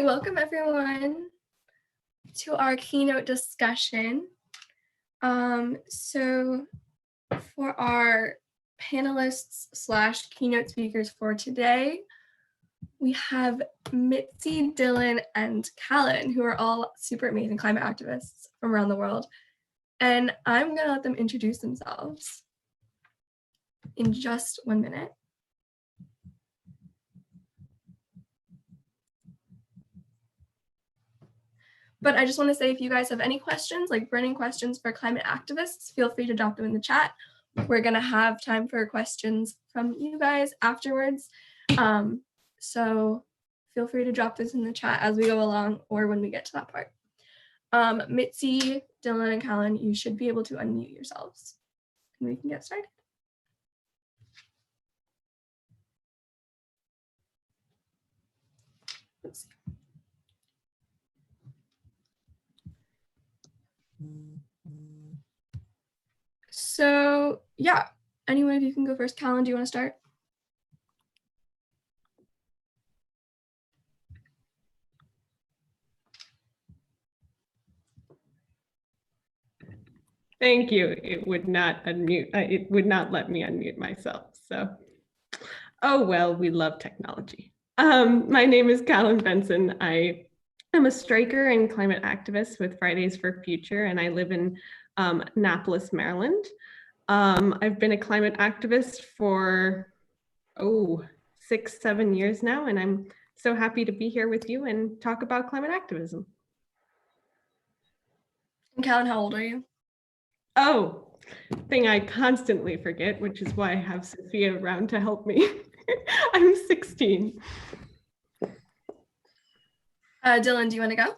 Welcome everyone to our keynote discussion. So for our panelists / keynote speakers for today, we have Mitzi, Dylan, and Kallan, who are all super amazing climate activists from around the world. And I'm gonna let them introduce themselves in just 1 minute. But I just want to say, if you guys have any questions, like burning questions for climate activists, feel free to drop them in the chat. We're going to have time for questions from you guys afterwards. So feel free to drop this in the chat as we go along or when we get to that part. Mitzi, Dylan, and Kallan, you should be able to unmute yourselves and we can get started. Let's see. So yeah, anyone of you can go first. Kallan, do you want to start? Thank you. It would not unmute. It would not let me unmute myself. So, oh well, we love technology. My name is Kallan Benson. I am a striker and climate activist with Fridays for Future, and I live in Annapolis, Maryland. I've been a climate activist for 6-7 years now, and I'm so happy to be here with you and talk about climate activism. And Kallan, how old are you? Oh, thing I constantly forget, which is why I have Sophia around to help me. I'm 16. Dylan, do you want to go?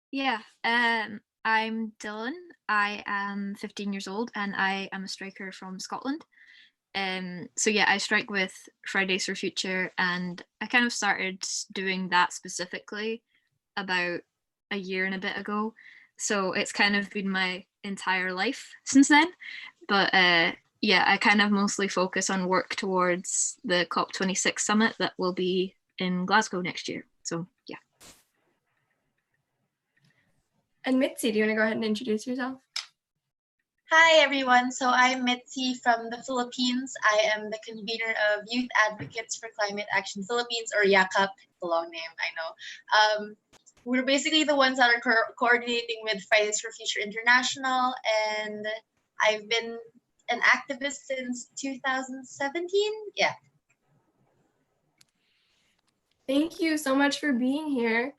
Yeah, I'm Dylan. I am 15 years old and I am a striker from Scotland. So yeah, I strike with Fridays for Future, and I kind of started doing that specifically about a year and a bit ago. So it's kind of been my entire life since then. But yeah, I kind of mostly focus on work towards the COP26 summit that will be in Glasgow next year. So yeah. And Mitzi, do you want to go ahead and introduce yourself? Hi everyone, so I'm Mitzi from the Philippines. I am the convener of Youth Advocates for Climate Action Philippines, or YACAP, it's a long name, I know. We're basically the ones that are coordinating with Fridays for Future International, and I've been an activist since 2017, yeah. Thank you so much for being here.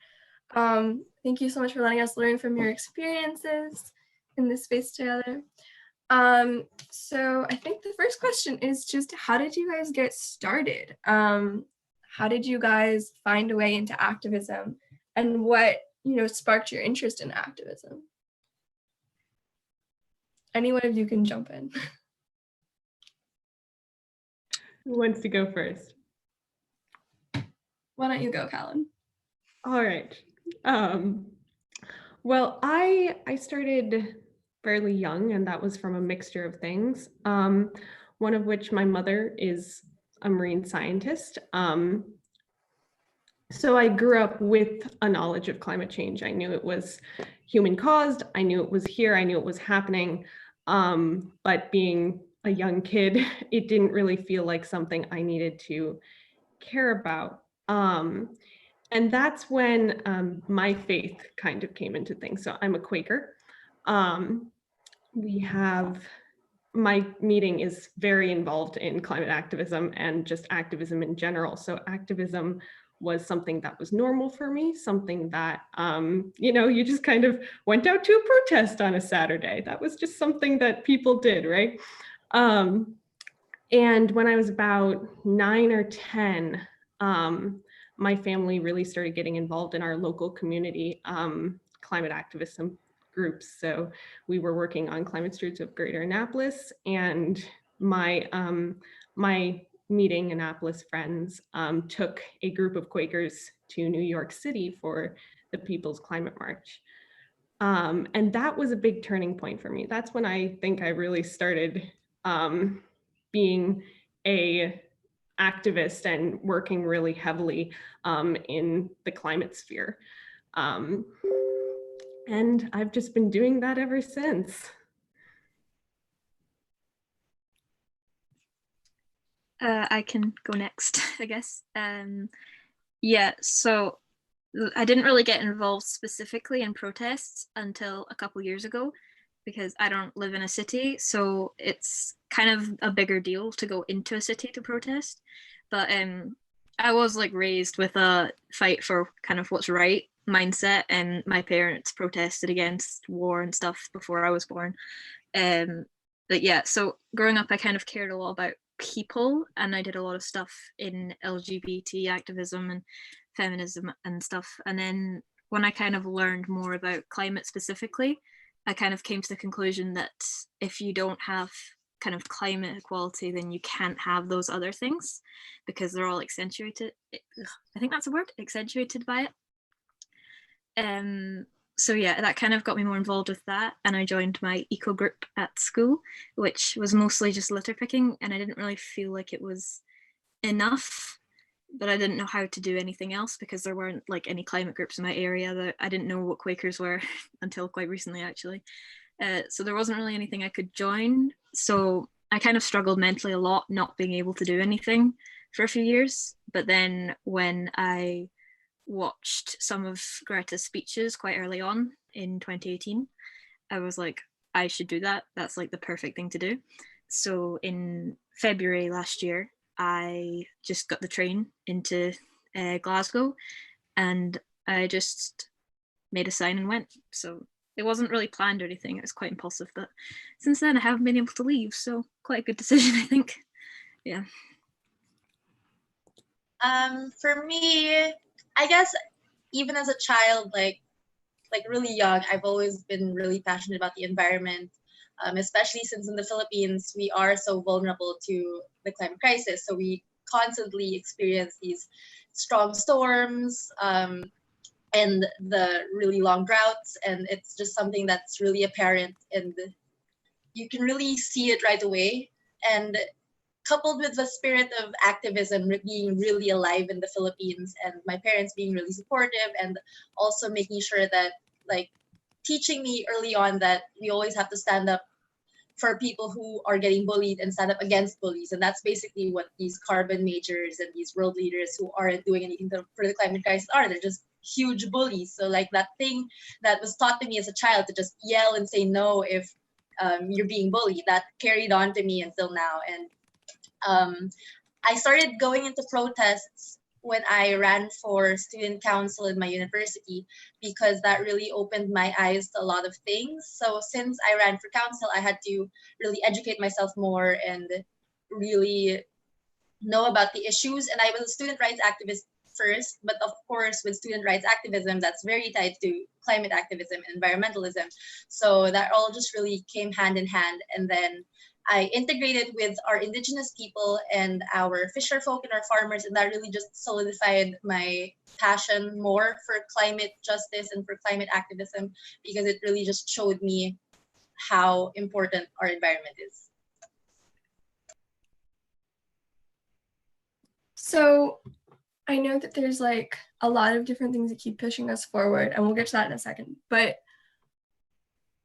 Thank you so much for letting us learn from your experiences in this space together. So I think the first question is just, how did you guys get started? How did you guys find a way into activism, and what, sparked your interest in activism? Any one of you can jump in. Who wants to go first? Why don't you go, Kallan? All right. Well, I started fairly young, and that was from a mixture of things. One of which, my mother is a marine scientist. So I grew up with a knowledge of climate change. I knew it was human caused. I knew it was here. I knew it was happening. But being a young kid, it didn't really feel like something I needed to care about. And that's when my faith kind of came into things. So I'm a Quaker. My meeting is very involved in climate activism and just activism in general. So activism was something that was normal for me, something that, you just kind of went out to a protest on a Saturday. That was just something that people did, right? And when I was about 9 or 10, my family really started getting involved in our local community climate activism groups. So we were working on Climate Stewards of Greater Annapolis, and my meeting Annapolis friends took a group of Quakers to New York City for the People's Climate March. And that was a big turning point for me. That's when I think I really started being a activist and working really heavily in the climate sphere. And I've just been doing that ever since. I can go next, I guess. Yeah, so I didn't really get involved specifically in protests until a couple years ago, because I don't live in a city, so it's kind of a bigger deal to go into a city to protest. But I was like raised with a fight for kind of what's right mindset, and my parents protested against war and stuff before I was born. But yeah, so growing up, I kind of cared a lot about people, and I did a lot of stuff in LGBT activism and feminism and stuff. And then when I kind of learned more about climate specifically, I kind of came to the conclusion that if you don't have kind of climate equality, then you can't have those other things, because they're all accentuated. I think that's a word, accentuated by it. So yeah, that kind of got me more involved with that, and I joined my eco group at school, which was mostly just litter picking, and I didn't really feel like it was enough, but I didn't know how to do anything else because there weren't like any climate groups in my area. That I didn't know what Quakers were until quite recently, actually. So there wasn't really anything I could join. So I kind of struggled mentally a lot, not being able to do anything for a few years. But then when I watched some of Greta's speeches quite early on in 2018, I was like, I should do that. That's like the perfect thing to do. So in February last year, I just got the train into Glasgow, and I just made a sign and went. So it wasn't really planned or anything. It was quite impulsive, but since then I haven't been able to leave. So quite a good decision, I think. Yeah. For me, I guess even as a child, like really young, I've always been really passionate about the environment, especially since in the Philippines, we are so vulnerable to the climate crisis. So we constantly experience these strong storms and the really long droughts. And it's just something that's really apparent, and you can really see it right away. And coupled with the spirit of activism being really alive in the Philippines, and my parents being really supportive, and also making sure that, like, teaching me early on that we always have to stand up for people who are getting bullied and stand up against bullies. And that's basically what these carbon majors and these world leaders who aren't doing anything for the climate crisis are. They're just huge bullies. So like that thing that was taught to me as a child to just yell and say no if you're being bullied, that carried on to me until now. And I started going into protests when I ran for student council in my university, because that really opened my eyes to a lot of things. So since I ran for council, I had to really educate myself more and really know about the issues. And I was a student rights activist first, but of course with student rights activism, that's very tied to climate activism and environmentalism. So that all just really came hand in hand. And then I integrated with our indigenous people and our fisher folk and our farmers, and that really just solidified my passion more for climate justice and for climate activism, because it really just showed me how important our environment is. So I know that there's like a lot of different things that keep pushing us forward, and we'll get to that in a second, but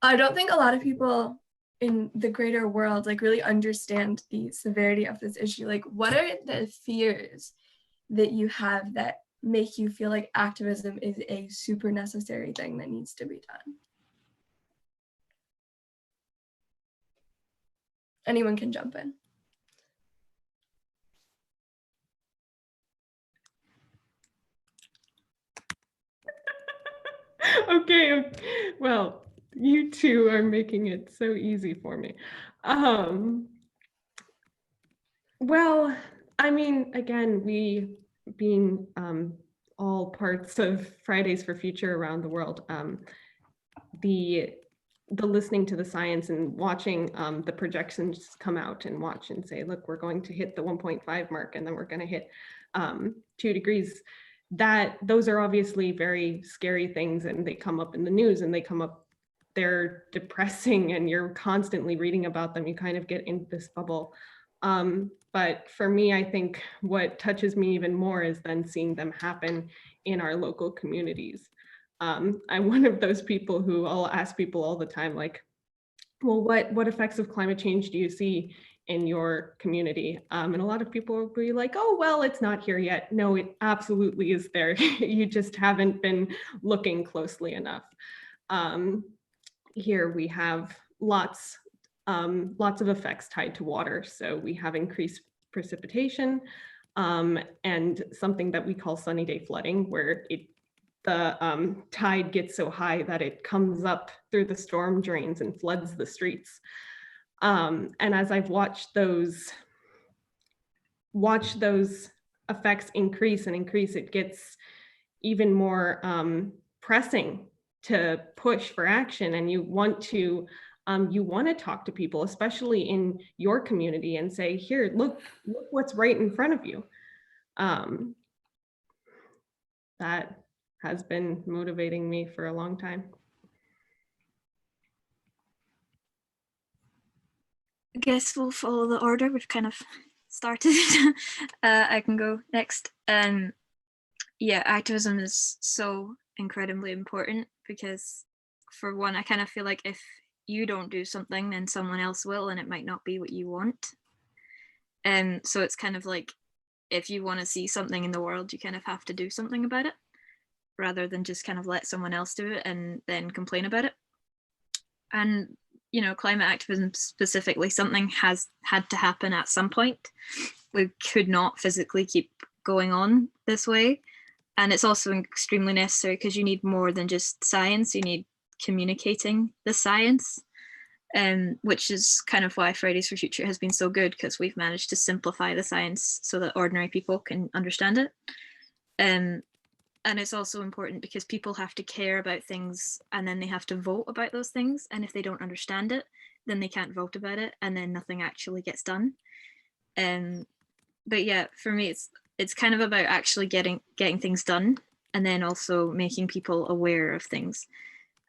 I don't think a lot of people in the greater world like really understand the severity of this issue. Like, what are the fears that you have that make you feel like activism is a super necessary thing that needs to be done? Anyone can jump in. Okay, well, you two are making it so easy for me. Well, I mean, again, we being all parts of Fridays for Future around the world, the listening to the science and watching the projections come out and watch and say, look, we're going to hit the 1.5 mark, and then we're going to hit 2 degrees. Those are obviously very scary things, and they come up in the news, and they're depressing, and you're constantly reading about them. You kind of get into this bubble. But for me, I think what touches me even more is then seeing them happen in our local communities. I'm one of those people who I'll ask people all the time, like, well, what effects of climate change do you see in your community? And a lot of people will be like, oh, well, it's not here yet. No, it absolutely is there. You just haven't been looking closely enough. Here we have lots of effects tied to water. So we have increased precipitation and something that we call sunny day flooding, where the tide gets so high that it comes up through the storm drains and floods the streets. And as I've watched those effects increase and increase, it gets even more pressing to push for action. And you want to talk to people, especially in your community, and say, here, look what's right in front of you. That has been motivating me for a long time. I guess we'll follow the order. We've kind of started. I can go next. Yeah, activism is so incredibly important because, for one, I kind of feel like if you don't do something, then someone else will, and it might not be what you want. And so it's kind of like, if you want to see something in the world, you kind of have to do something about it, rather than just kind of let someone else do it and then complain about it. And, you know, climate activism specifically, something has had to happen at some point. We could not physically keep going on this way. And it's also extremely necessary because you need more than just science. You need communicating the science, which is kind of why Fridays for Future has been so good, because we've managed to simplify the science so that ordinary people can understand it. And it's also important because people have to care about things, and then they have to vote about those things. And if they don't understand it, then they can't vote about it, and then nothing actually gets done. But yeah, for me, it's kind of about actually getting things done, and then also making people aware of things.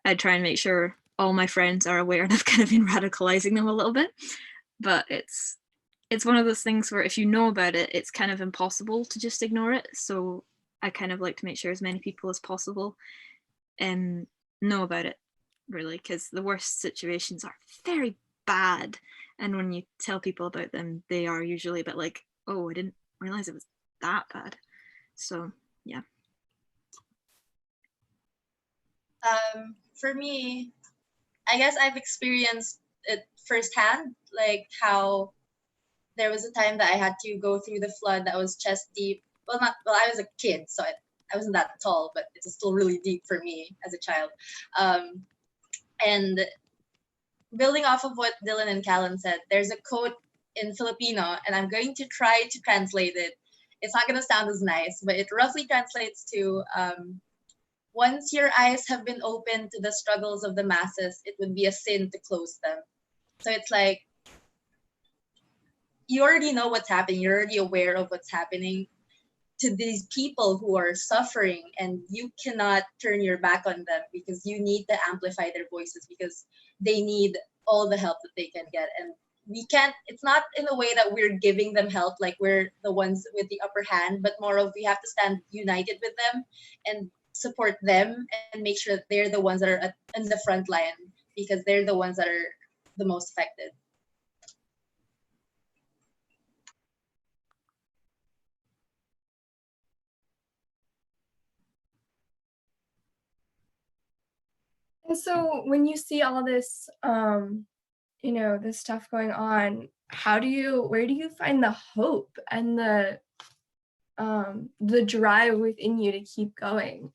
I try and make sure all my friends are aware, and I've kind of been radicalizing them a little bit. But it's one of those things where if you know about it, it's kind of impossible to just ignore it. So I kind of like to make sure as many people as possible know about it, really, because the worst situations are very bad. And when you tell people about them, they are usually a bit like, oh, I didn't realize it was that bad. So, yeah. For me, I guess I've experienced it firsthand, like how there was a time that I had to go through the flood that was chest deep. Well, I was a kid, so I wasn't that tall, but it was still really deep for me as a child. And building off of what Dylan and Kallan said, there's a quote in Filipino, and I'm going to try to translate it. It's not going to sound as nice, but it roughly translates to, once your eyes have been opened to the struggles of the masses, it would be a sin to close them. So it's like, you already know what's happening. You're already aware of what's happening to these people who are suffering, and you cannot turn your back on them because you need to amplify their voices because they need all the help that they can get. And we can't, it's not in a way that we're giving them help, like we're the ones with the upper hand, but more of we have to stand united with them and support them and make sure that they're the ones that are in the front line, because they're the ones that are the most affected. And so when you see all this, you know, this stuff going on, where do you find the hope and the drive within you to keep going,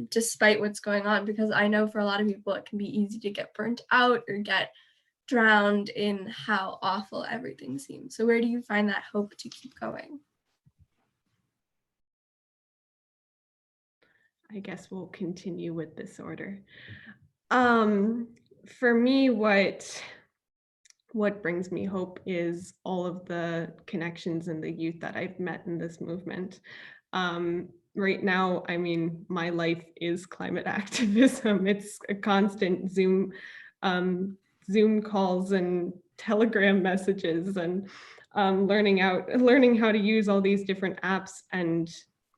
despite what's going on? Because I know for a lot of people, it can be easy to get burnt out or get drowned in how awful everything seems. So where do you find that hope to keep going? I guess we'll continue with this order. For me, what brings me hope is all of the connections and the youth that I've met in this movement. Right now, I mean, my life is climate activism. It's a constant Zoom calls and Telegram messages, and learning how to use all these different apps and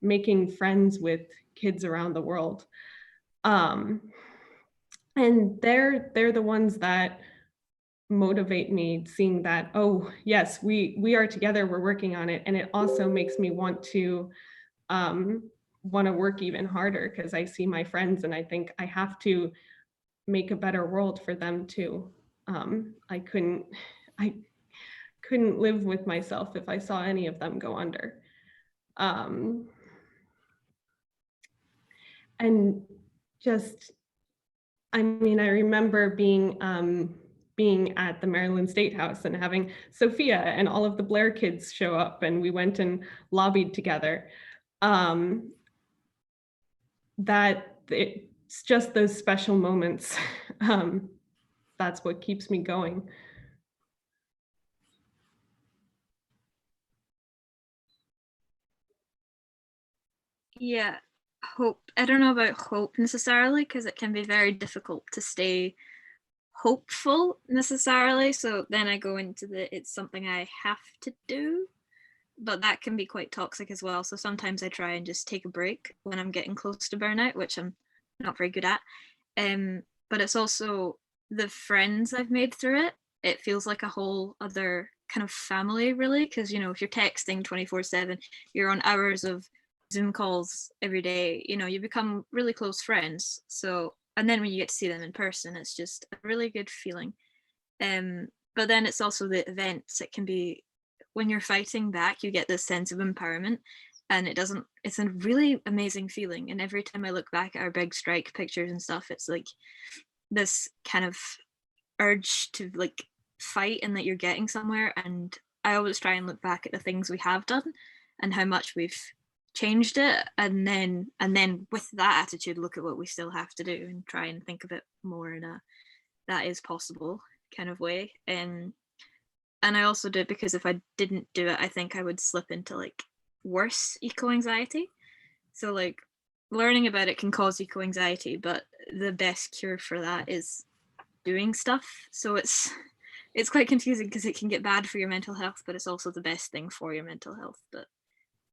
making friends with kids around the world. And they're the ones that motivate me, seeing that, oh yes, we are together, we're working on it. And it also makes me want to work even harder, because I see my friends and I think I have to make a better world for them too. I couldn't live with myself if I saw any of them go under. And just, I mean, I remember being at the Maryland State House and having Sophia and all of the Blair kids show up, and we went and lobbied together. That it's just those special moments. That's what keeps me going. Yeah, hope. I don't know about hope necessarily, because it can be very difficult to stay hopeful necessarily. So then I go into it's something I have to do, but that can be quite toxic as well. So sometimes I try and just take a break when I'm getting close to burnout, which I'm not very good at. But it's also the friends I've made through it. It feels like a whole other kind of family, really, because, you know, if you're texting 24/7, you're on hours of Zoom calls every day, you know, you become really close friends. So, and then when you get to see them in person, it's just a really good feeling. But then it's also the events. It can be, when you're fighting back, you get this sense of empowerment, and it's a really amazing feeling. And every time I look back at our big strike pictures and stuff, it's like this kind of urge to like fight and that you're getting somewhere. And I always try and look back at the things we have done and how much we've changed it, and then with that attitude, look at what we still have to do and try and think of it more in a that is possible kind of way. And I also do it because if I didn't do it, I think I would slip into like worse eco-anxiety. So like learning about it can cause eco-anxiety, but the best cure for that is doing stuff. So it's quite confusing because it can get bad for your mental health, but it's also the best thing for your mental health. But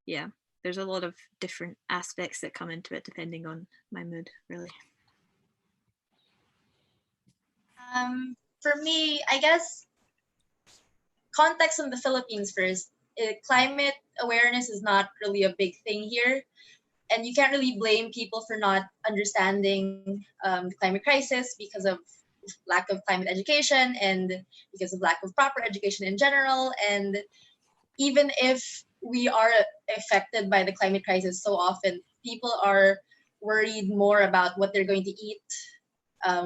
yeah, there's a lot of different aspects that come into it depending on my mood, really. For me, I guess context in the Philippines first. Climate awareness is not really a big thing here, and you can't really blame people for not understanding the climate crisis because of lack of climate education and because of lack of proper education in general. And even if we are affected by the climate crisis so often, people are worried more about what they're going to eat,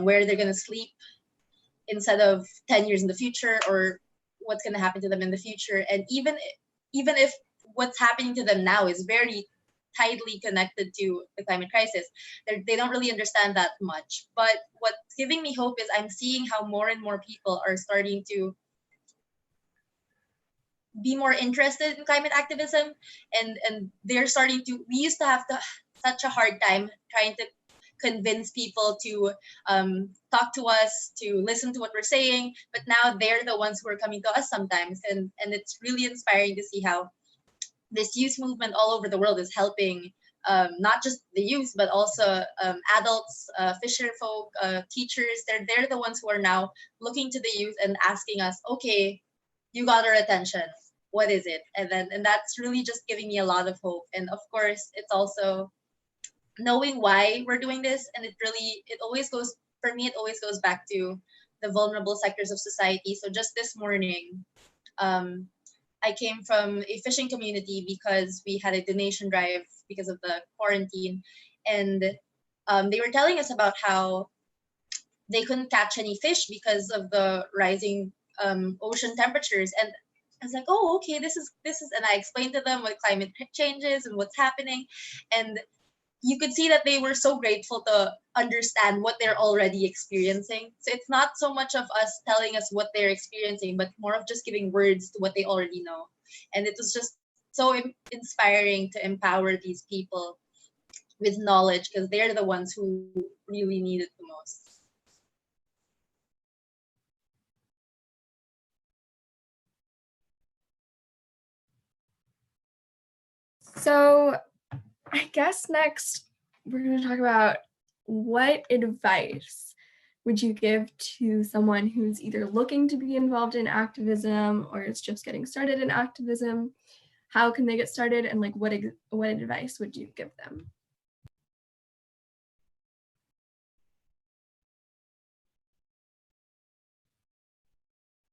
where they're going to sleep, instead of 10 years in the future or what's going to happen to them in the future. And even if what's happening to them now is very tightly connected to the climate crisis, they don't really understand that much. But what's giving me hope is I'm seeing how more and more people are starting to be more interested in climate activism, and they're starting to, we used to have such a hard time trying to convince people to talk to us, to listen to what we're saying, but now they're the ones who are coming to us sometimes, and it's really inspiring to see how this youth movement all over the world is helping not just the youth, but also adults, fisher folk, teachers. They're the ones who are now looking to the youth and asking us, okay, you got our attention, what is it? And that's really just giving me a lot of hope. And of course, it's also knowing why we're doing this, and it always goes, for me, it always goes back to the vulnerable sectors of society. So just this morning, I came from a fishing community because we had a donation drive because of the quarantine, and they were telling us about how they couldn't catch any fish because of the rising ocean temperatures. And I was like, oh, okay, this is, and I explained to them what climate change is and what's happening. And you could see that they were so grateful to understand what they're already experiencing. So it's not so much of us telling us what they're experiencing, but more of just giving words to what they already know. And it was just so inspiring to empower these people with knowledge, because they're the ones who really need it the most. So I guess next we're going to talk about what advice would you give to someone who's either looking to be involved in activism or is just getting started in activism? How can they get started, and like what advice would you give them?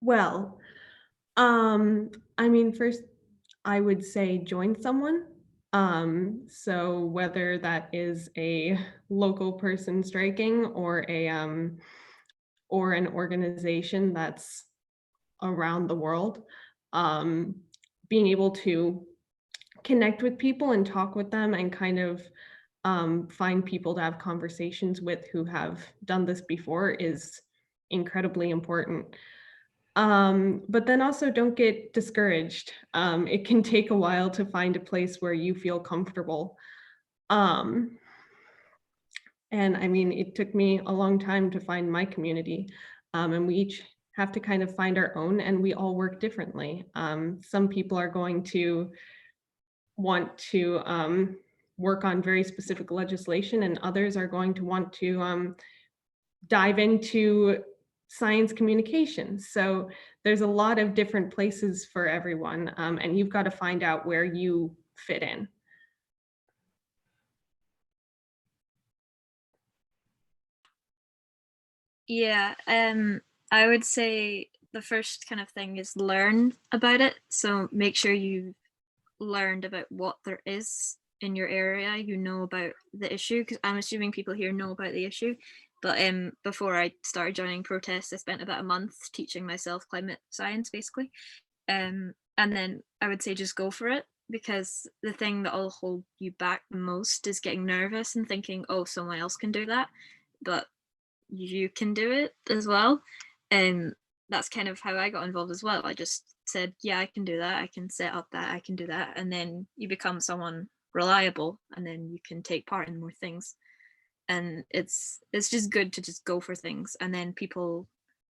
Well, I mean, first, I would say join someone. So whether that is a local person striking or or an organization that's around the world, being able to connect with people and talk with them and kind of find people to have conversations with who have done this before is incredibly important. But then also don't get discouraged. It can take a while to find a place where you feel comfortable. And I mean, it took me a long time to find my community. And we each have to kind of find our own, and we all work differently. Some people are going to want to work on very specific legislation, and others are going to want to dive into science communication. So there's a lot of different places for everyone, and you've got to find out where you fit in. Yeah, I would say the first kind of thing is learn about it. So make sure you've learned about what there is in your area, you know about the issue, because I'm assuming people here know about the issue. But before I started joining protests, I spent about a month teaching myself climate science, basically. And then I would say just go for it, because the thing that will hold you back the most is getting nervous and thinking, oh, someone else can do that. But you can do it as well. And that's kind of how I got involved as well. I just said, yeah, I can do that. I can set up that. I can do that. And then you become someone reliable, and then you can take part in more things. And it's just good to just go for things. And then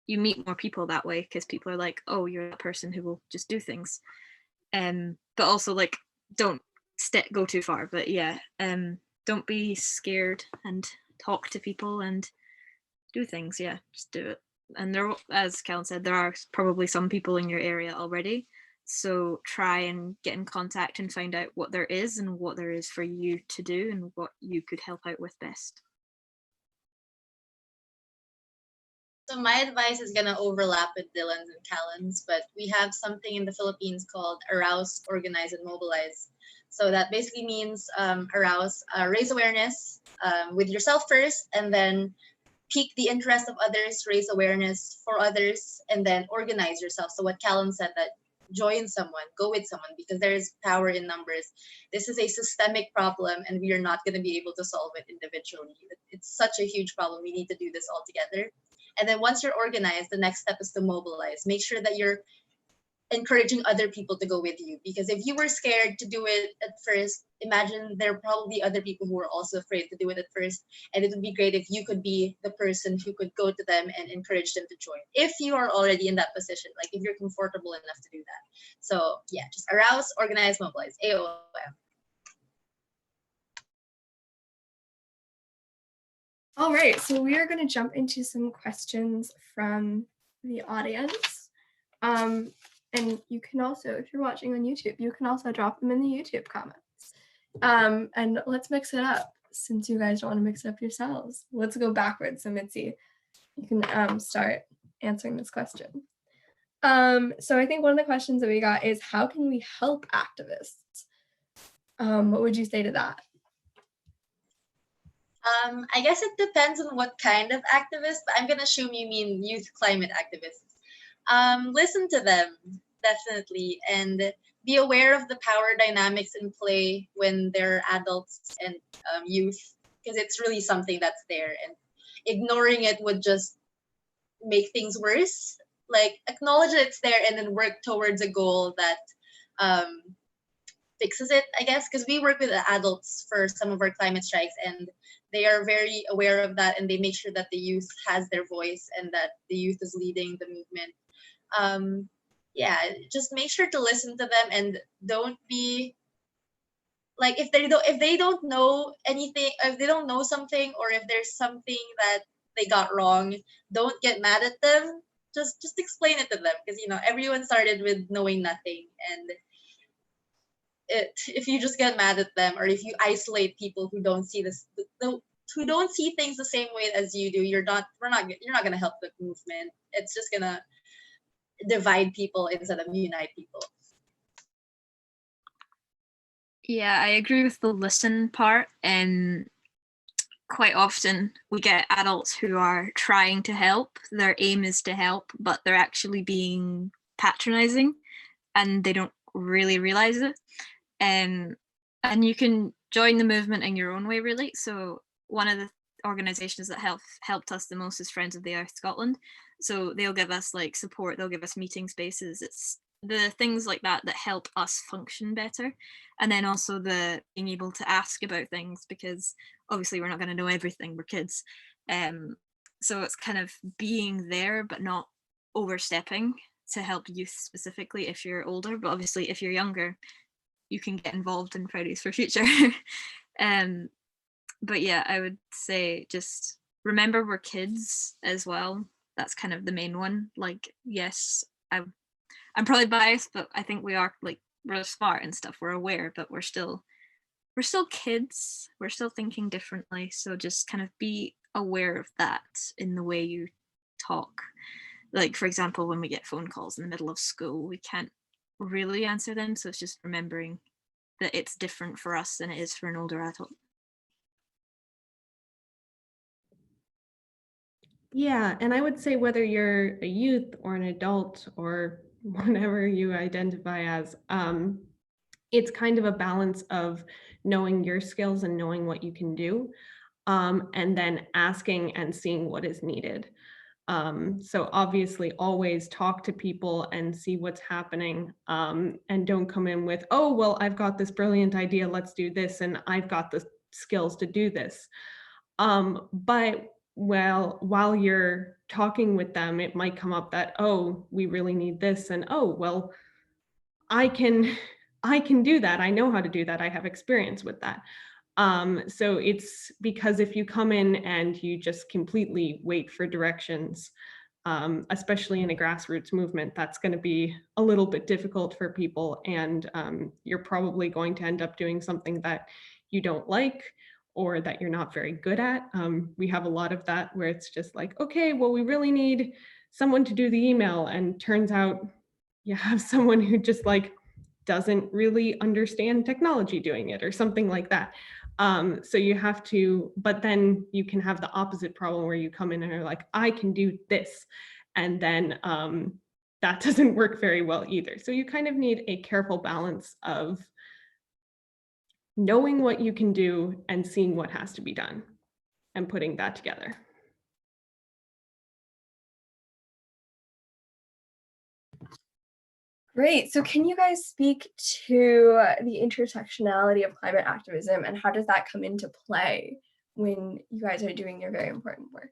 you meet more people that way, because people are like, oh, you're that person who will just do things. But also like, don't go too far. But yeah, don't be scared and talk to people and do things. Yeah, just do it. And there, as Kallan said, there are probably some people in your area already, so try and get in contact and find out what there is and what there is for you to do and what you could help out with best. So my advice is gonna overlap with Dylan's and Kallan's, but we have something in the Philippines called arouse, organize, and mobilize. So that basically means arouse, raise awareness with yourself first, and then pique the interest of others, raise awareness for others, and then organize yourself. So what Kallan said, that join someone, go with someone, because there is power in numbers. This is a systemic problem, and we are not going to be able to solve it individually. It's such a huge problem. We need to do this all together. And then once you're organized, the next step is to mobilize. Make sure that you're encouraging other people to go with you, because if you were scared to do it at first, imagine there are probably other people who are also afraid to do it at first, and it would be great if you could be the person who could go to them and encourage them to join, if you are already in that position, like if you're comfortable enough to do that. So yeah, just arouse, organize, mobilize, AOM. All right, so we are going to jump into some questions from the audience. And you can also, if you're watching on YouTube, you can also drop them in the YouTube comments. And let's mix it up, since you guys don't want to mix it up yourselves. Let's go backwards. So Mitzi, you can start answering this question. So I think one of the questions that we got is, how can we help activists? What would you say to that? I guess it depends on what kind of activist, but I'm gonna assume you mean youth climate activists. Listen to them, definitely, and be aware of the power dynamics in play when they're adults and youth, because it's really something that's there, and ignoring it would just make things worse. Like, acknowledge that it's there and then work towards a goal that fixes it, I guess, because we work with adults for some of our climate strikes, and they are very aware of that, and they make sure that the youth has their voice and that the youth is leading the movement. Yeah, just make sure to listen to them, and don't be like if they don't know anything, if they don't know something, or if there's something that they got wrong, don't get mad at them. Just explain it to them, because everyone started with knowing nothing, and if you just get mad at them, or if you isolate people who don't see who don't see things the same way as you do, you're not going to help the movement. It's just going to divide people instead of unite people. Yeah, I agree with the listen part. Quite often we get adults who are trying to help. Their aim is to help, but they're actually being patronizing, and they don't really realize it. And you can join the movement in your own way, really. So one of the organizations that helped us the most is Friends of the Earth Scotland. So they'll give us like support, they'll give us meeting spaces. It's the things like that that help us function better. And then also the being able to ask about things, because obviously we're not going to know everything, we're kids. So it's kind of being there but not overstepping to help youth specifically if you're older. But obviously if you're younger, you can get involved in Fridays for Future. But yeah, I would say just remember we're kids as well. That's kind of the main one. Like, yes, I'm probably biased, but I think we are, like, we're smart and stuff. We're aware, but we're still kids. We're still thinking differently. So just kind of be aware of that in the way you talk. Like, for example, when we get phone calls in the middle of school, we can't really answer them. So it's just remembering that it's different for us than it is for an older adult. Yeah, and I would say whether you're a youth or an adult or whatever you identify as, it's kind of a balance of knowing your skills and knowing what you can do, and then asking and seeing what is needed. So obviously always talk to people and see what's happening, and don't come in with, oh, well, I've got this brilliant idea, let's do this, and I've got the skills to do this. But while you're talking with them, it might come up that, oh, we really need this, and oh, well, I can do that. I know how to do that. I have experience with that. So it's because if you come in and you just completely wait for directions, especially in a grassroots movement, that's going to be a little bit difficult for people. And you're probably going to end up doing something that you don't like or that you're not very good at. We have a lot of that where it's just like, okay, well, we really need someone to do the email. And turns out you have someone who just like doesn't really understand technology doing it or something like that. So you have to, but then you can have the opposite problem where you come in and are like, I can do this. And then that doesn't work very well either. So you kind of need a careful balance of knowing what you can do and seeing what has to be done and putting that together. Great. So can you guys speak to the intersectionality of climate activism and how does that come into play when you guys are doing your very important work?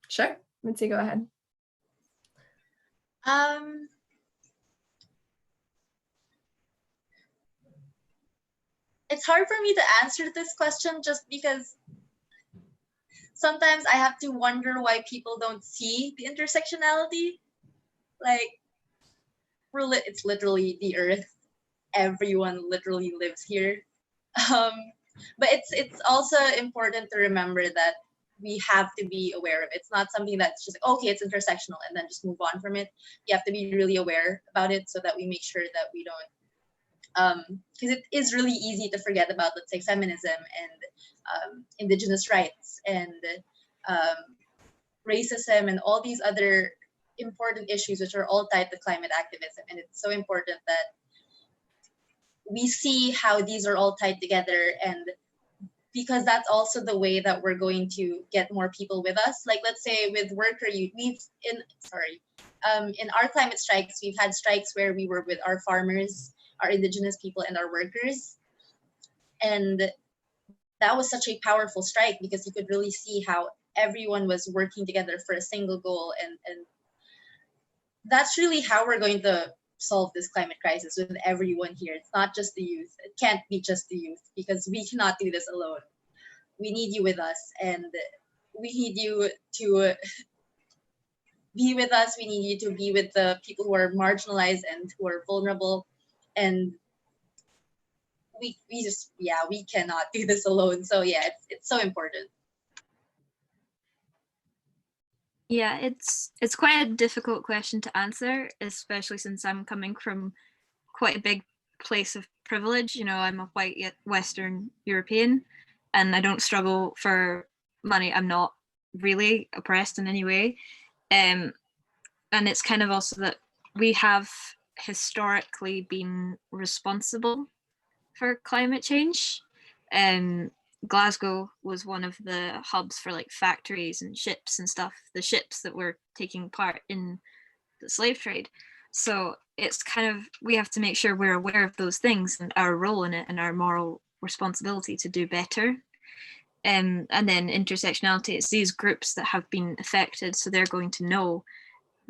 Sure. Mitzi, go ahead. It's hard for me to answer this question just because sometimes I have to wonder why people don't see the intersectionality. Like, it's literally the Earth. Everyone literally lives here. But it's also important to remember that we have to be aware of it. It's not something that's just like, okay, it's intersectional and then just move on from it. You have to be really aware about it so that we make sure that we don't, because it is really easy to forget about, let's say, feminism and indigenous rights and racism and all these other important issues which are all tied to climate activism. And it's so important that we see how these are all tied together, and because that's also the way that we're going to get more people with us. Like, let's say with worker youth, in our climate strikes, we've had strikes where we were with our farmers, our indigenous people, and our workers. And that was such a powerful strike because you could really see how everyone was working together for a single goal. And that's really how we're going to solve this climate crisis with everyone here. It's not just the youth. It can't be just the youth, because we cannot do this alone. We need you with us, and we need you to be with us. We need you to be with the people who are marginalized and who are vulnerable. And we cannot do this alone. So yeah, it's so important. Yeah, it's quite a difficult question to answer, especially since I'm coming from quite a big place of privilege. You know, I'm a white Western European, and I don't struggle for money. I'm not really oppressed in any way. And it's kind of also that we have historically been responsible for climate change. Glasgow was one of the hubs for like factories and ships and stuff, the ships that were taking part in the slave trade. So it's kind of, we have to make sure we're aware of those things and our role in it and our moral responsibility to do better. And then intersectionality, it's these groups that have been affected, so they're going to know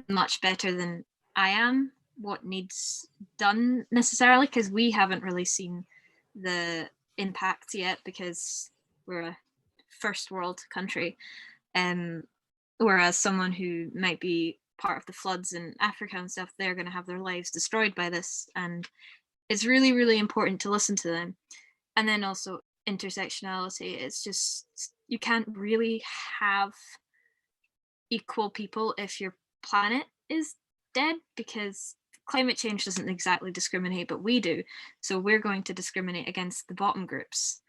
much better than I am what needs done necessarily, because we haven't really seen the impact yet because we're a first world country. Whereas someone who might be part of the floods in Africa and stuff, they're going to have their lives destroyed by this. And it's really, really important to listen to them. And then also intersectionality, it's just, you can't really have equal people if your planet is dead, because climate change doesn't exactly discriminate, but we do. So we're going to discriminate against the bottom groups,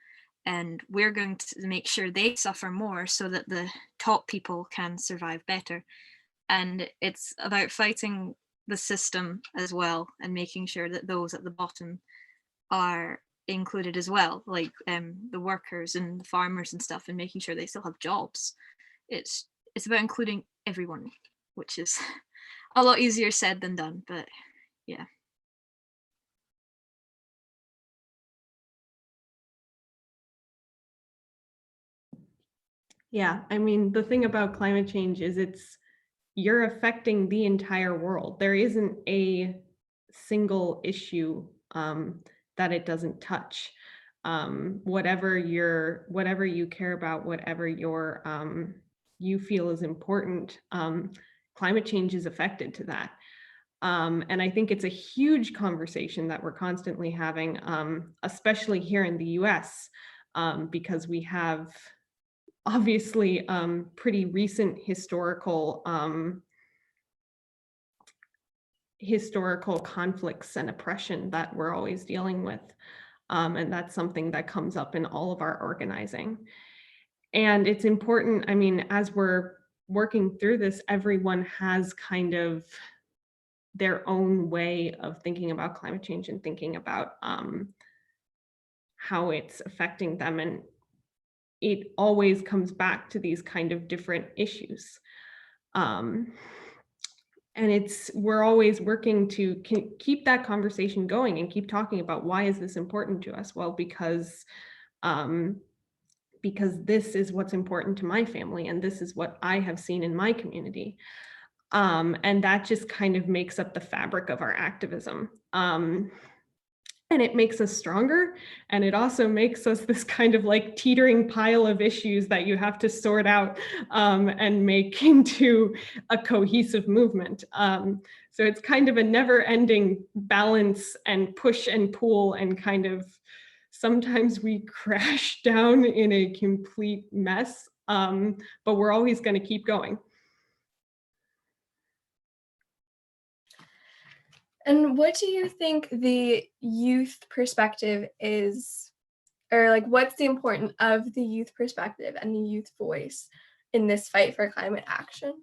and we're going to make sure they suffer more so that the top people can survive better. And it's about fighting the system as well and making sure that those at the bottom are included as well, like the workers and the farmers and stuff, and making sure they still have jobs. It's about including everyone, which is a lot easier said than done, but yeah. Yeah, I mean, the thing about climate change is you're affecting the entire world. There isn't a single issue that it doesn't touch. Whatever you care about, whatever you feel is important, climate change is affected to that. And I think it's a huge conversation that we're constantly having, especially here in the US, because we have obviously pretty recent historical conflicts and oppression that we're always dealing with. And that's something that comes up in all of our organizing. And it's important, I mean, as we're working through this, everyone has kind of their own way of thinking about climate change and thinking about how it's affecting them. And it always comes back to these kind of different issues. And we're always working to keep that conversation going and keep talking about, why is this important to us? Well, because this is what's important to my family, and this is what I have seen in my community. And that just kind of makes up the fabric of our activism. And it makes us stronger. And it also makes us this kind of like teetering pile of issues that you have to sort out and make into a cohesive movement. So it's kind of a never-ending balance and push and pull, and kind of sometimes we crash down in a complete mess, but we're always going to keep going. And what do you think the youth perspective is, or like what's the importance of the youth perspective and the youth voice in this fight for climate action?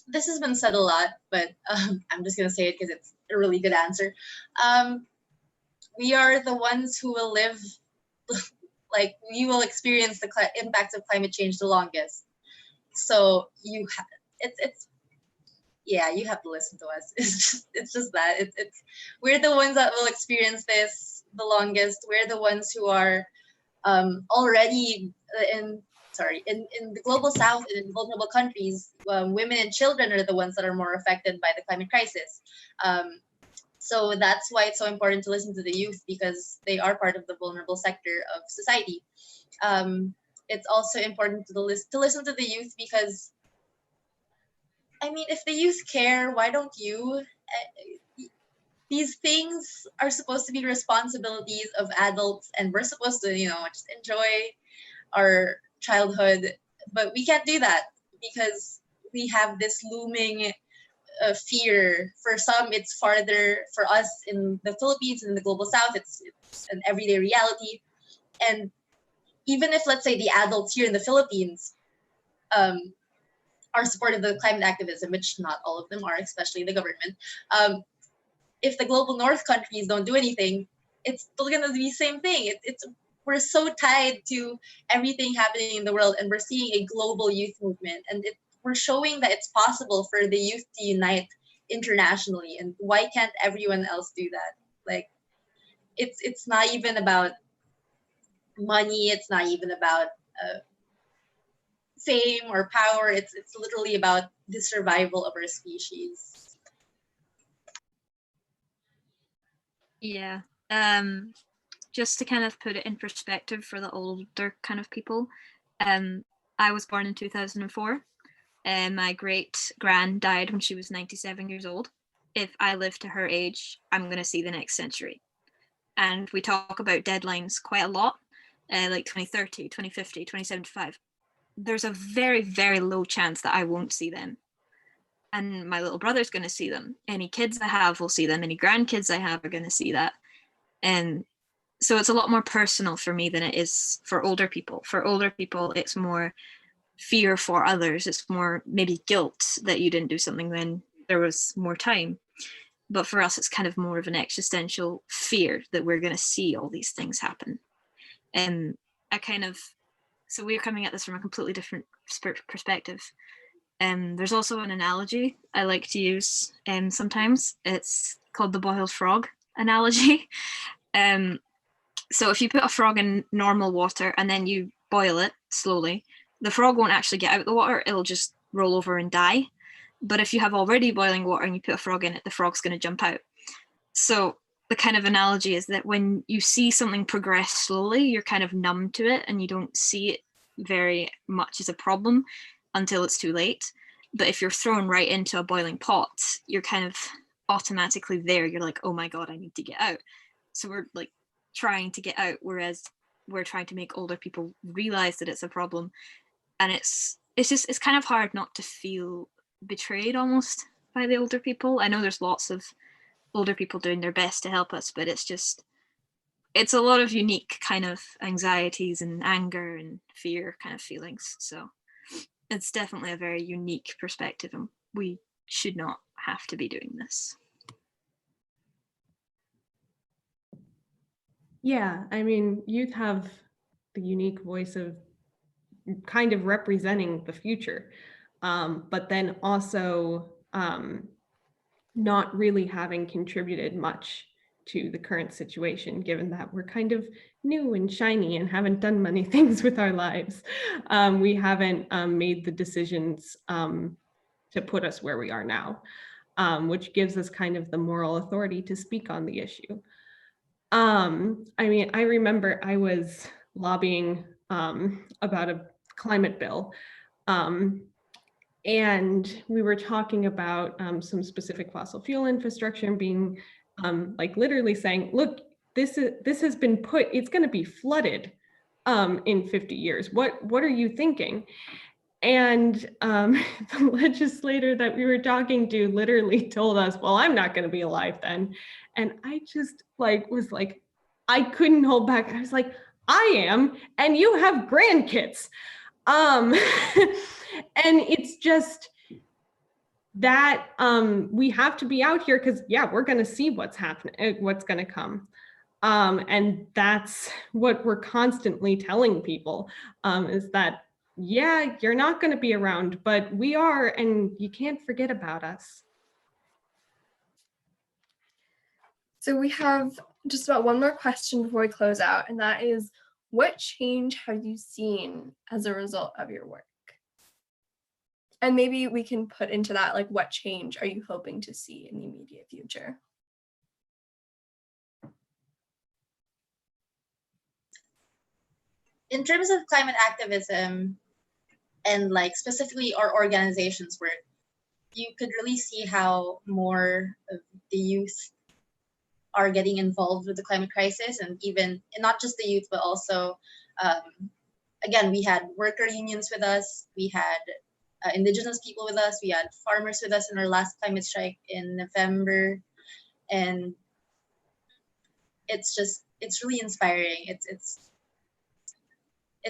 This has been said a lot, but I'm just going to say it because it's a really good answer. We are the ones who will live, like we will experience the impacts of climate change the longest. So you have, yeah, you have to listen to us. It's just that we're the ones that will experience this the longest. We're the ones who are already in in the global south and in vulnerable countries, women and children are the ones that are more affected by the climate crisis. So that's why it's so important to listen to the youth, because they are part of the vulnerable sector of society. It's also important to listen to the youth because, I mean, if the youth care, why don't you? These things are supposed to be responsibilities of adults, and we're supposed to, just enjoy our childhood, but we can't do that because we have this looming fear. For some, it's farther. For us in the Philippines and in the global south, it's an everyday reality. And even if, let's say, the adults here in the Philippines are supportive of climate activism, which not all of them are, especially the government, if the global north countries don't do anything, it's still going to be the same thing. We're so tied to everything happening in the world, and we're seeing a global youth movement, and we're showing that it's possible for the youth to unite internationally. And why can't everyone else do that? Like, it's not even about money. It's not even about fame or power. It's literally about the survival of our species. Yeah. Just to kind of put it in perspective for the older kind of people, I was born in 2004. My great-grand died when she was 97 years old. If I live to her age, I'm going to see the next century. And we talk about deadlines quite a lot, like 2030, 2050, 2075. There's a very, very low chance that I won't see them. And my little brother's going to see them. Any kids I have will see them. Any grandkids I have are going to see that. And so it's a lot more personal for me than it is for older people. For older people, it's more fear for others. It's more maybe guilt that you didn't do something when there was more time. But for us, it's kind of more of an existential fear that we're going to see all these things happen. And so we're coming at this from a completely different perspective. There's also an analogy I like to use sometimes. It's called the boiled frog analogy. So if you put a frog in normal water and then you boil it slowly, the frog won't actually get out of the water. It'll just roll over and die. But if you have already boiling water and you put a frog in it, the frog's going to jump out. So the kind of analogy is that when you see something progress slowly, you're kind of numb to it and you don't see it very much as a problem until it's too late. But if you're thrown right into a boiling pot, you're kind of automatically there. You're like, oh my God, I need to get out. So we're like trying to get out, whereas we're trying to make older people realize that it's a problem. And it's kind of hard not to feel betrayed almost by the older people. I know there's lots of older people doing their best to help us, but it's a lot of unique kind of anxieties and anger and fear kind of feelings. So it's definitely a very unique perspective, and we should not have to be doing this. Yeah, I mean, youth have the unique voice of kind of representing the future, but then also not really having contributed much to the current situation, given that we're kind of new and shiny and haven't done many things with our lives. We haven't made the decisions to put us where we are now, which gives us kind of the moral authority to speak on the issue. I mean, I remember I was lobbying about a climate bill, and we were talking about some specific fossil fuel infrastructure and being like literally saying, look, this has been put, it's going to be flooded in 50 years. What are you thinking? And the legislator that we were talking to literally told us, well, I'm not going to be alive then. And I just was like, I couldn't hold back. I was like, I am, and you have grandkids. And it's just that we have to be out here because, yeah, we're going to see what's happening, what's going to come. And that's what we're constantly telling people is that, yeah, you're not going to be around, but we are, and you can't forget about us. So we have just about one more question before we close out, and that is, what change have you seen as a result of your work? And maybe we can put into that, like, what change are you hoping to see in the immediate future? In terms of climate activism and like specifically our organization's work, you could really see how more of the youth are getting involved with the climate crisis, and even and not just the youth, but also, again, we had worker unions with us, we had indigenous people with us, we had farmers with us in our last climate strike in November, and it's really inspiring. It's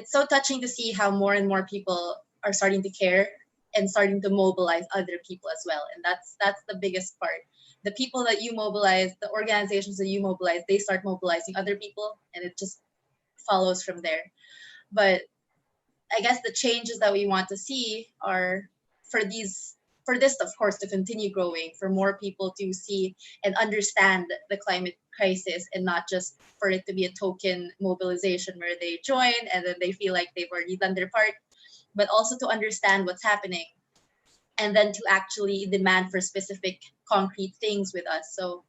so touching to see how more and more people are starting to care and starting to mobilize other people as well. And that's the biggest part. The people that you mobilize, the organizations that you mobilize, they start mobilizing other people, and it just follows from there. But I guess the changes that we want to see are for this, of course, to continue growing, for more people to see and understand the climate crisis, and not just for it to be a token mobilization where they join and then they feel like they've already done their part, but also to understand what's happening and then to actually demand for specific concrete things with us. So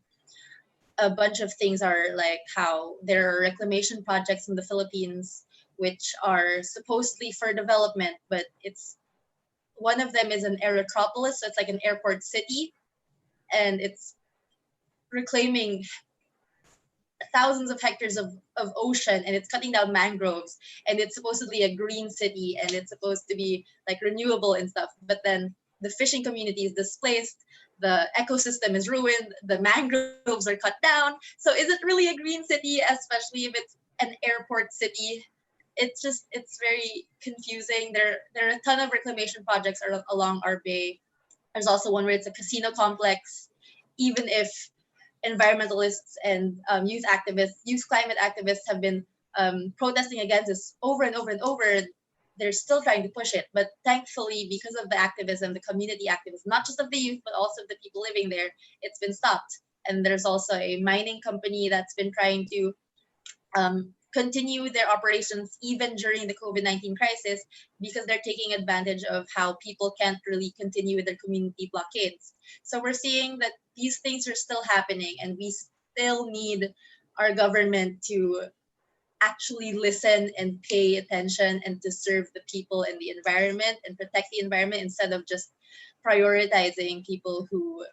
a bunch of things are like how there are reclamation projects in the Philippines which are supposedly for development, but it's one of them is an aerotropolis, so it's like an airport city, and it's reclaiming thousands of hectares of ocean, and it's cutting down mangroves, and it's supposedly a green city, and it's supposed to be like renewable and stuff, but then the fishing community is displaced, the ecosystem is ruined, the mangroves are cut down. So is it really a green city, especially if it's an airport city? It's very confusing. There are a ton of reclamation projects along our bay. There's also one where it's a casino complex. Even if environmentalists and youth climate activists have been protesting against this over and over and over, they're still trying to push it. But thankfully, because of the activism, the community activism, not just of the youth, but also of the people living there, it's been stopped. And there's also a mining company that's been trying to continue their operations even during the COVID-19 crisis, because they're taking advantage of how people can't really continue with their community blockades. So we're seeing that these things are still happening, and we still need our government to actually listen and pay attention and to serve the people and the environment and protect the environment, instead of just prioritizing people who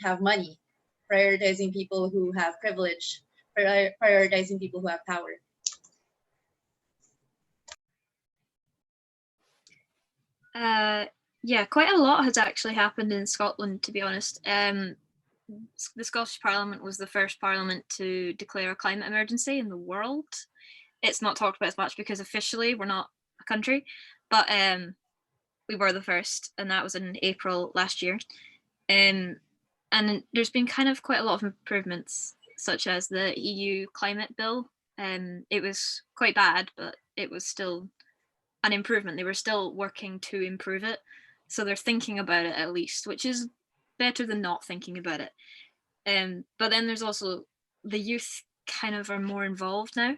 have money, prioritizing people who have privilege, prioritizing people who have power. Yeah, quite a lot has actually happened in Scotland, to be honest. The Scottish Parliament was the first parliament to declare a climate emergency in the world. It's not talked about as much because officially we're not a country, but we were the first, and that was in April last year. And there's been kind of quite a lot of improvements, such as the EU climate bill. It was quite bad, but it was still an improvement. They were still working to improve it. So they're thinking about it at least, which is better than not thinking about it. But then there's also the youth kind of are more involved now.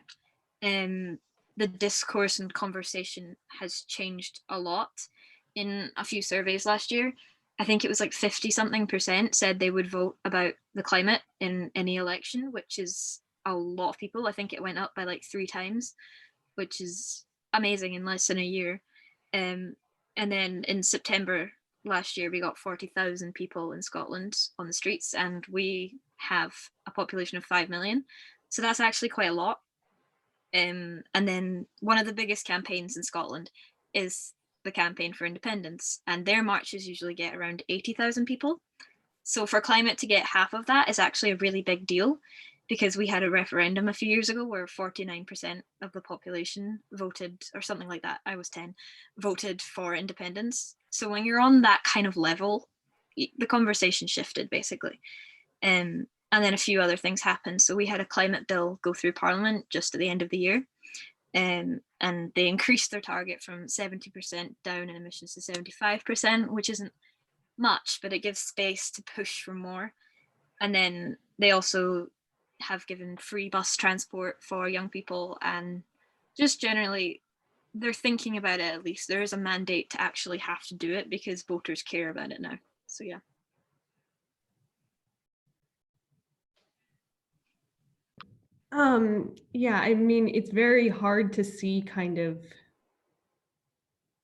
The discourse and conversation has changed a lot. In a few surveys last year, I think it was like 50-something% said they would vote about the climate in any election, which is a lot of people. I think it went up by like 3 times, which is amazing in less than a year. And then in September last year, we got 40,000 people in Scotland on the streets, and we have a population of 5 million. So that's actually quite a lot. And then one of the biggest campaigns in Scotland is the Campaign for Independence, and their marches usually get around 80,000 people. So for climate to get half of that is actually a really big deal, because we had a referendum a few years ago where 49% of the population voted, or something like that, I was 10, voted for independence. So when you're on that kind of level, the conversation shifted basically. And then a few other things happened. So we had a climate bill go through Parliament just at the end of the year. And they increased their target from 70% down in emissions to 75%, which isn't much, but it gives space to push for more. And then they also have given free bus transport for young people and just generally, they're thinking about it at least. There is a mandate to actually have to do it because voters care about it now. So yeah. Yeah, I mean, it's very hard to see kind of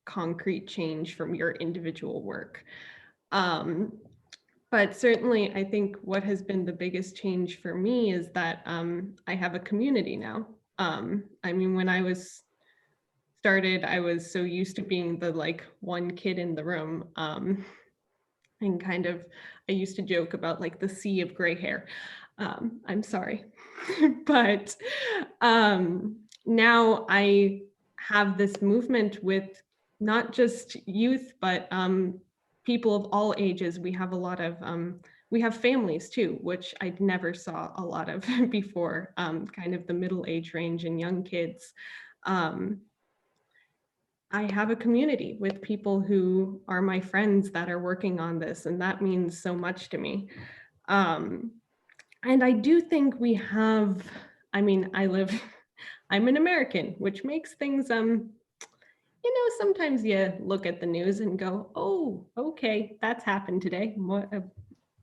concrete change from your individual work. But certainly, I think what has been the biggest change for me is that I have a community now. I mean, when I was started, I was so used to being the like one kid in the room. And kind of, I used to joke about like the sea of gray hair. I'm sorry, but now I have this movement with not just youth, but people of all ages. We have a lot of, we have families too, which I never saw a lot of before, kind of the middle age range and young kids. I have a community with people who are my friends that are working on this, and that means so much to me. And I do think we have, I mean, I'm an American, which makes things, sometimes you look at the news and go, oh, okay, that's happened today.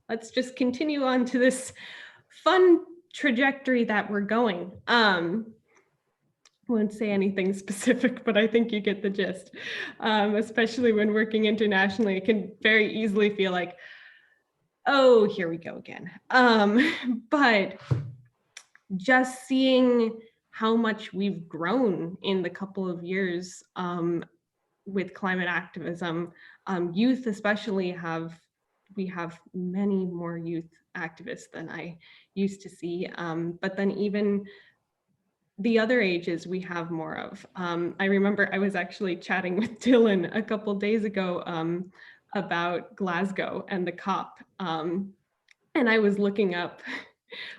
Let's just continue on to this fun trajectory that we're going. Won't say anything specific, but I think you get the gist. Especially when working internationally, it can very easily feel like, oh, here we go again. But just seeing how much we've grown in the couple of years with climate activism, youth especially we have many more youth activists than I used to see. But then even the other ages we have more of. I remember I was actually chatting with Dylan a couple days ago about Glasgow and the COP. And I was looking up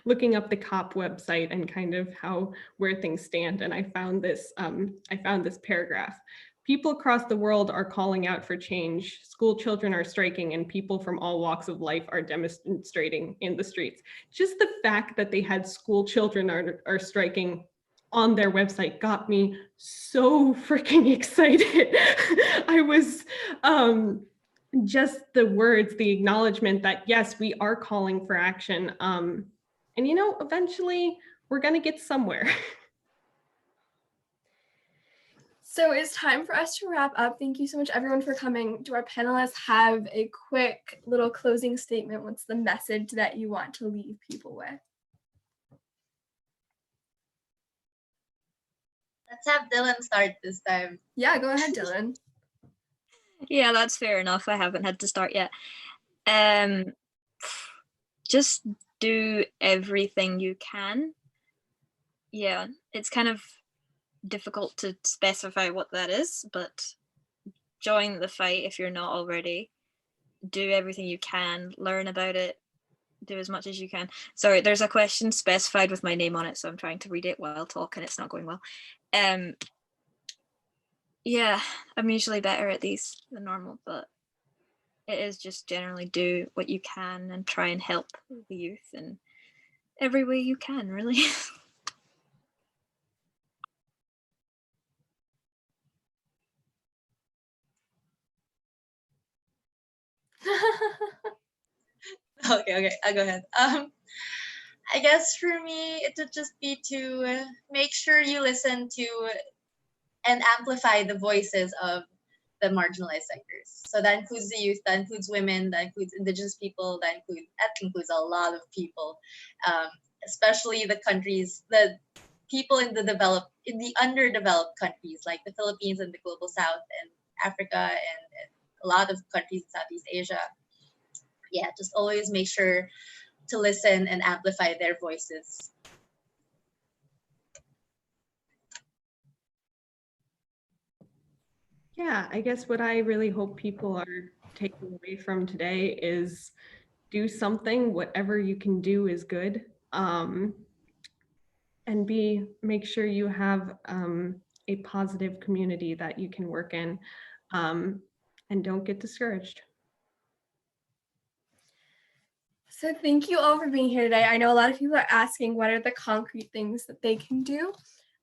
the COP website and kind of where things stand. And I found this paragraph. People across the world are calling out for change. School children are striking and people from all walks of life are demonstrating in the streets. Just the fact that they had school children are striking on their website got me so freaking excited. I was just the words, the acknowledgement that yes, we are calling for action. And eventually we're gonna get somewhere. So it's time for us to wrap up. Thank you so much everyone for coming. Do our panelists have a quick little closing statement? What's the message that you want to leave people with? Let's have Dylan start this time. Yeah, go ahead, Dylan. Yeah, that's fair enough. I haven't had to start yet. Just do everything you can. Yeah, it's kind of difficult to specify what that is, but join the fight if you're not already. Do everything you can, learn about it, do as much as you can. Sorry, there's a question specified with my name on it, so I'm trying to read it while talking. It's not going well. Yeah, I'm usually better at these than normal, but it is just generally do what you can and try and help the youth in every way you can, really. Okay, I'll go ahead. I guess for me, it would just be to make sure you listen to and amplify the voices of the marginalized sectors. So that includes the youth, that includes women, that includes Indigenous people, that includes a lot of people, especially the people in the underdeveloped countries like the Philippines and the Global South and Africa and a lot of countries in Southeast Asia. Yeah, just always make sure to listen and amplify their voices. Yeah, I guess what I really hope people are taking away from today is do something, whatever you can do is good. And make sure you have a positive community that you can work in, and don't get discouraged. So thank you all for being here today. I know a lot of people are asking what are the concrete things that they can do.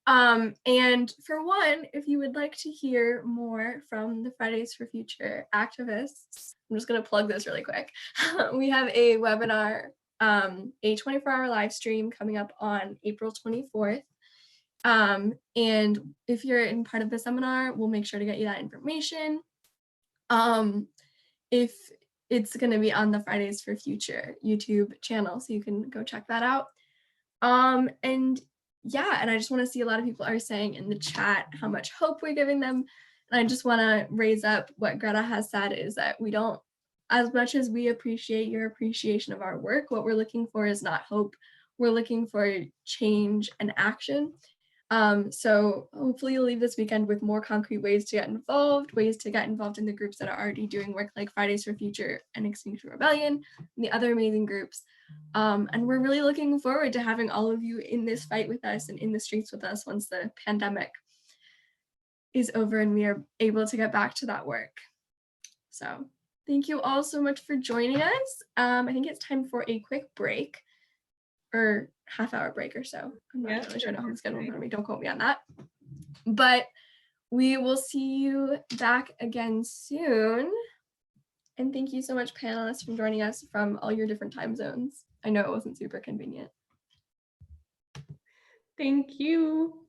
And for one, if you would like to hear more from the Fridays for Future activists, I'm just going to plug this really quick. We have a webinar, a 24-hour live stream coming up on April 24th. And if you're in part of the seminar, we'll make sure to get you that information. If it's going to be on the Fridays for Future YouTube channel, so you can go check that out. And yeah, and I just want to see, a lot of people are saying in the chat how much hope we're giving them. And I just want to raise up what Greta has said, is that we don't, as much as we appreciate your appreciation of our work, what we're looking for is not hope. We're looking for change and action. So hopefully you'll leave this weekend with more concrete ways to get involved in the groups that are already doing work like Fridays for Future and Extinction Rebellion, and the other amazing groups. And we're really looking forward to having all of you in this fight with us and in the streets with us once the pandemic is over and we are able to get back to that work. So thank you all so much for joining us. I think it's time for a quick break, or half-hour break or so. I'm not really sure, I don't have the schedule in front of me, don't quote me on that. But we will see you back again soon. And thank you so much, panelists, for joining us from all your different time zones. I know it wasn't super convenient. Thank you.